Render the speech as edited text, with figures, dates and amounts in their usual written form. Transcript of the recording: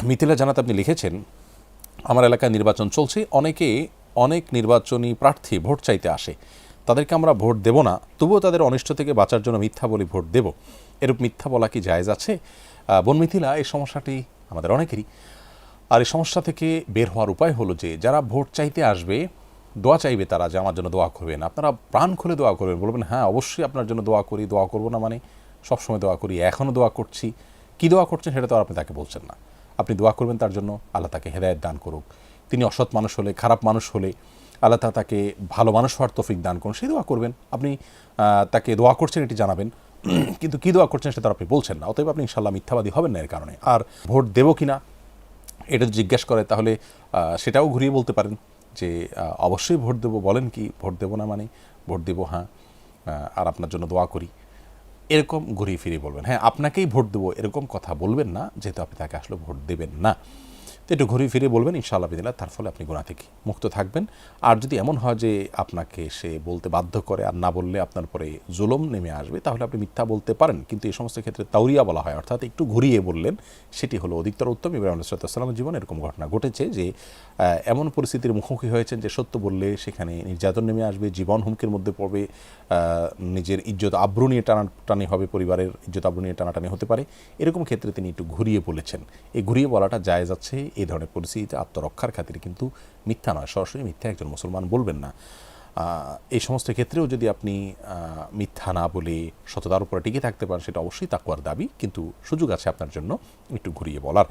মিথিলা জানাত আপনি লিখেছেন, আমার এলাকায় নির্বাচন চলছে, অনেক নির্বাচনী প্রার্থী ভোট চাইতে আসে, তাদেরকে আমরা ভোট দেব না, তবুও তাদের অনিষ্ট থেকে বাঁচার জন্য মিথ্যা বলি ভোট দেব। এরূপ মিথ্যা বলা কি জায়েজ আছে? বোন মিথিলা, এই সমস্যাটি আমাদের অনেকেরই। আর এই সমস্যা থেকে বের হওয়ার উপায় হলো যে যারা ভোট চাইতে আসবে, দোয়া চাইবে তারা যে আমার জন্য দোয়া করবেন, আপনারা প্রাণ খুলে দোয়া করবেন, বলবেন হ্যাঁ অবশ্যই আপনার জন্য দোয়া করি, দোয়া করবো না মানে সবসময় দোয়া করি, এখনও দোয়া করছি। কী দোয়া করছেন সেটা তো আর আপনি তাকে বলছেন না। আপনি দোয়া করবেন তার জন্য, আল্লাহ তাকে হেদায়েত দান করুক। তিনি অসৎ মানুষ হলে, খারাপ মানুষ হলে আল্লাহ তাকে ভালো মানুষ হওয়ার তৌফিক দান করুন, সেই দোয়া করবেন। আপনি তাকে দোয়া করছেন এটি জানাবেন, কিন্তু কী দোয়া করছেন সেটা আপনি বলছেন না। অতএব আপনি ইনশাল্লাহ মিথ্যাবাদী হবেন না এর কারণে। আর ভোট দেবো কি না এটা জিজ্ঞেস করে, তাহলে সেটাও ঘুরিয়ে বলতে পারেন যে অবশ্যই ভোট দেবো, বলেন কি ভোট দেবো না মানে ভোট দেবো হ্যাঁ, আর আপনার জন্য দোয়া করি, এরকম ঘুরিয়ে ফিরিয়ে বলবেন। হ্যাঁ, আপনাকেই ভোট দেবো এরকম কথা বলবেন না, যেহেতু আপনি তাকে আসলে ভোট দেবেন না। তো একটু ঘুরিয়ে ফিরিয়ে বলবেন, ইনশাআল্লাহ বিদিল্লাহ তার ফলে আপনি গুনাহ থেকে মুক্ত থাকবেন। আর যদি এমন হয় যে আপনাকে সে বলতে বাধ্য করে, আর না বললে আপনার পরে জুলুম নেমে আসবে, তাহলে আপনি মিথ্যা বলতে পারেন, কিন্তু এই সমস্ত ক্ষেত্রে তাওরিয়া বলা হয়, অর্থাৎ একটু ঘুরিয়ে বললেন, সেটি হলো অধিকতর উত্তম। ইব্রাহিম আলাইহিস সালামের জীবনে এরকম ঘটনা ঘটেছে যে এমন পরিস্থিতির মুখোমুখি হয়েছেন যে সত্য বললে সেখানে নির্যাতন নেমে আসবে, জীবন হুমকির মধ্যে পড়বে, নিজের ইজ্জত আব্রু নিয়ে টানাটানি হবে, পরিবারের ইজ্জত আব্রু নিয়ে টানাটানি হতে পারে। এরকম ক্ষেত্রে তিনি একটু ঘুরিয়ে বলেছেন। এই ঘুরিয়ে বলাটা জায়েজ আছে এই ধরনের পরিস্থিতিতে আত্মরক্ষার খাতিরে, কিন্তু মিথ্যা নয়, সরাসরি মিথ্যা একজন মুসলমান বলবেন না। এই সমস্ত ক্ষেত্রেও যদি আপনি মিথ্যা না বলে সততার উপরে টিকে থাকতে পারেন, সেটা অবশ্যই তাকওয়ার দাবি, কিন্তু সুযোগ আছে আপনার জন্য একটু ঘুরিয়ে বলার।